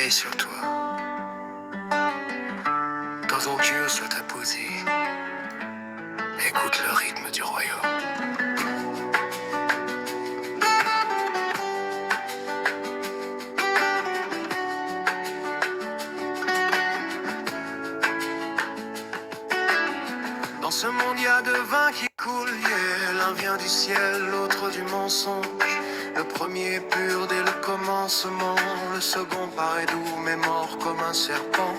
paix sur toi. Dans ton cœur soit apposé. Écoute le rythme du royaume. Dans ce monde, il y a deux vins qui coulent, yeah. L'un vient du ciel, l'autre du mensonge. Le premier est pur dès le commencement. Le second paraît doux, mais mort comme un serpent.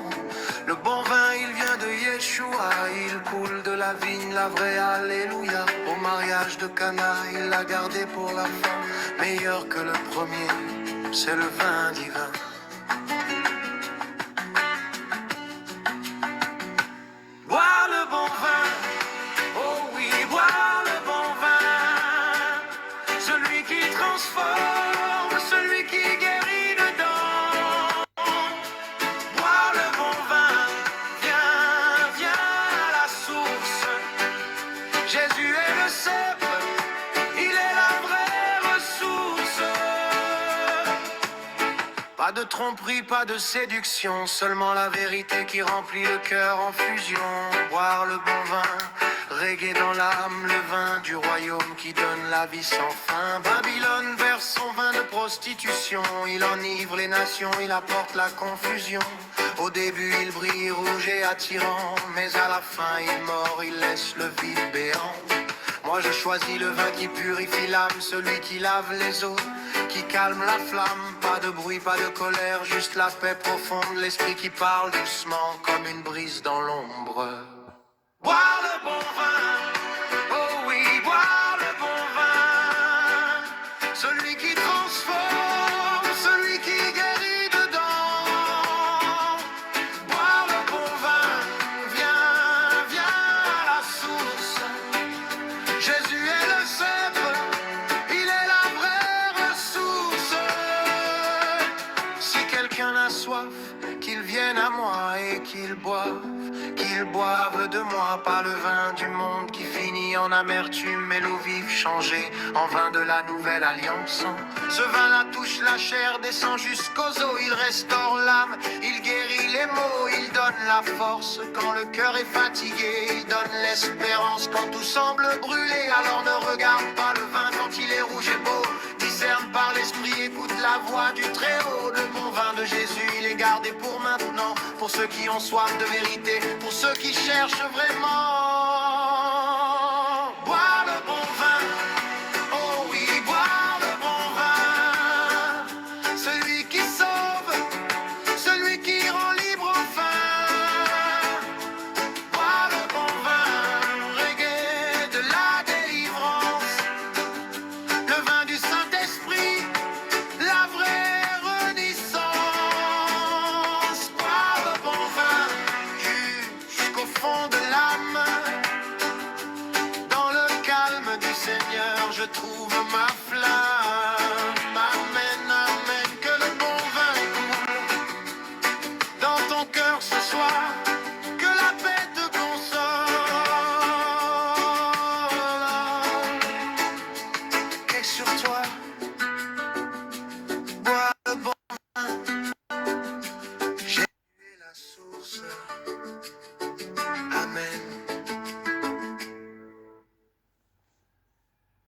Le bon vin, il vient de Yeshua. Il coule de la vigne, la vraie alléluia. Au mariage de Cana, il l'a gardé pour la fin. Meilleur que le premier, c'est le vin divin. Boire le bon vin, oh oui, boire le bon vin. Celui qui transforme, celui qui guérit dedans. Boire le bon vin, viens, viens à la source. Jésus est le cep, il est la vraie ressource. Pas de tromperie, pas de séduction, seulement la vérité qui remplit le cœur en fusion. Boire le bon vin, reggae dans l'âme, le vin du royaume qui donne la vie sans fin. Babylone verse son vin de prostitution, il enivre les nations, il apporte la confusion. Au début il brille rouge et attirant, mais à la fin il mord, il laisse le vide béant. Moi je choisis le vin qui purifie l'âme, celui qui lave les eaux, qui calme la flamme. Pas de bruit, pas de colère, juste la paix profonde, l'esprit qui parle doucement comme une brise dans l'ombre. Boire le bon vin, oh oui, boire le bon vin. Celui qui transforme, celui qui guérit dedans. Boire le bon vin, viens, viens à la source. Jésus est le cep, il est la vraie ressource. Si quelqu'un a soif, qu'il vienne à moi et qu'il boive de moi, pas le vin du monde qui finit en amertume, mais l'eau vive changée en vin de la nouvelle alliance. Ce vin-là touche la chair, descend jusqu'aux os, il restaure l'âme, il guérit les maux, il donne la force quand le cœur est fatigué, il donne l'espérance quand tout semble brûler. Alors ne regarde pas le vin quand il est rouge et beau, discerne par l'esprit, écoute la voix du Très-Haut. Le bon vin de Jésus, il est gardé pour maintenant, pour ceux qui ont soif de vérité, pour ceux qui cherchent vraiment. Boire le bon vin, oh oui, boire le bon vin. Celui qui sauve, celui qui rend libre enfin. Boire le bon vin, reggae de la délivrance. Le vin du Saint-Esprit, la vraie renaissance. Boire le bon vin jusqu'au fond de l'âme. Dans le calme du Seigneur, je trouve ma flamme. Amen, amen, que le bon vin coule dans ton cœur ce soir, que la paix te console. Et sur toi